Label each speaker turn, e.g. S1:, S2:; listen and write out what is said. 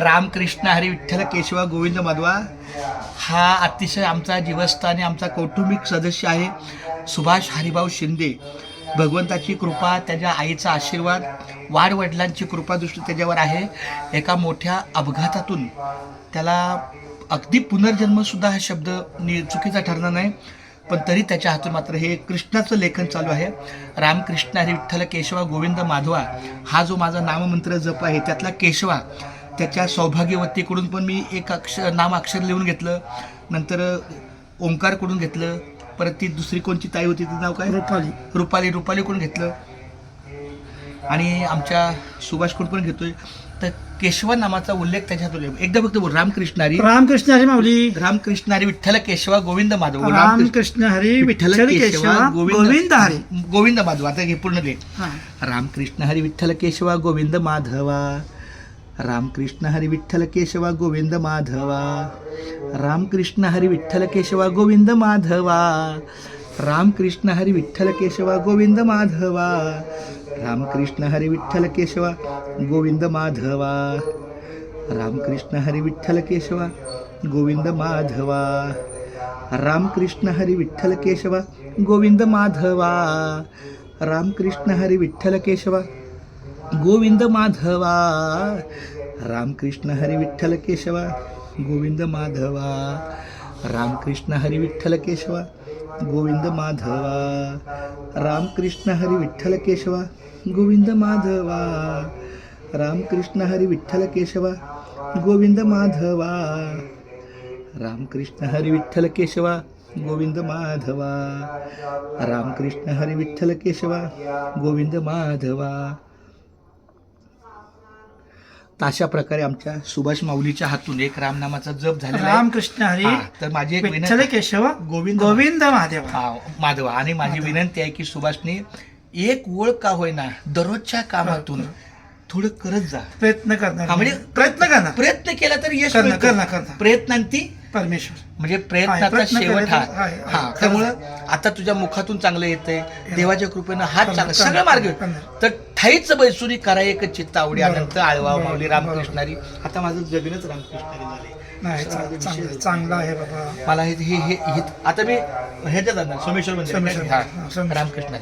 S1: रामकृष्ण हरी विठ्ठल केशवा गोविंद माधवा हा अतिशय आमचा जीवस्थ आणि आमचा कौटुंबिक सदस्य आहे. सुभाष हरिभाऊ शिंदे. भगवंताची कृपा, त्याच्या आईचा आशीर्वाद, वाडवडिलांची कृपादृष्टी त्याच्यावर आहे. एका मोठ्या अपघातातून त्याला अगदी पुनर्जन्मसुद्धा हा शब्द चुकीचा ठरणार नाही, पण तरी त्याच्या हातून मात्र हे कृष्णाचं लेखन चालू आहे. रामकृष्ण हरी विठ्ठल केशवा गोविंद माधवा हा जो माझा नाममंत्र जप आहे त्यातला केशवा त्याच्या सौभाग्यवतीकडून पण मी एक नाम अक्षर लिहून घेतलं. नंतर ओंकारकडून घेतलं. परत ती दुसरी कोणची ताई होती तिचं नाव काय? रुपालीकडून घेतलं आणि आमच्या सुभाषकडून पण घेतोय. तर केशवा नामाचा उल्लेख त्याच्यात एकदा फक्त बोल. रामकृष्ण हरी
S2: माऊली.
S1: रामकृष्ण हरी विठ्ठल केशवा गोविंद माधव.
S2: रामकृष्ण हरी विठ्ठल केशवा गोविंद हरी
S1: गोविंद माधव. आता हे पूर्ण दे. रामकृष्ण हरी विठ्ठल केशवा गोविंद माधवा. रामकृष्ण हरी विठ्ठल केशवा गोविंद माधवा. रामकृष्ण हरी विठ्ठल केशवा गोविंद माधवा. रामकृष्ण हरी विठ्ठल केशवा गोविंद माधवा. रामकृष्ण हरी विठ्ठल केशवा गोविंद माधवा. रामकृष्ण हरी विठ्ठल केशवा गोविंद माधवा. रामकृष्ण हरी विठ्ठल केशवा गोविंद माधवा. रामकृष्ण हरी विठ्ठल केशवा गोविंद माधवा. रामकृष्ण हरी विठ्ठल केशवा गोविंद माधवा. रामकृष्ण हरी विठ्ठल केशवा गोविंद माधवा. रामकृष्ण हरी विठ्ठल केशवा गोविंद माधवा. रामकृष्ण हरी विठ्ठल केशवा गोविंद माधवा. रामकृष्ण हरी विठ्ठल केशवा गोविंद माधवा. रामकृष्ण हरी विठ्ठल केशवा गोविंद माधवा. अशा प्रकारे आमच्या सुभाष माऊलीच्या हातून एक रामनामाचा जप झालेला आहे.
S2: रामकृष्ण हरी
S1: तर माझी एक
S2: विठ्ठल केशव
S1: गोविंद माधवा आणि माझी विनंती आहे की सुभाषने एक ओळ का होईना दररोजच्या कामातून थोडं करत जा.
S2: प्रयत्न करणार
S1: म्हणजे प्रयत्न केला तर यश मिळतं. प्रयत्नांती
S2: परमेश्वर
S1: म्हणजे प्रयत्नाचा शेवट हा. त्यामुळं आता तुझ्या मुखातून चांगलं येतंय. देवाच्या कृपेनं हात चांगला सगळं मार्ग तर ठाईच बैसुरी करा एक चित्त आवडी अनंत आळवा माऊली रामकृष्णारी. आता माझं जगणच रामकृष्णारी झाले.
S2: चांगला आहे बाबा.
S1: मला हे आता मी ह्याच्यात सोमेश्वर म्हणजे रामकृष्णारी.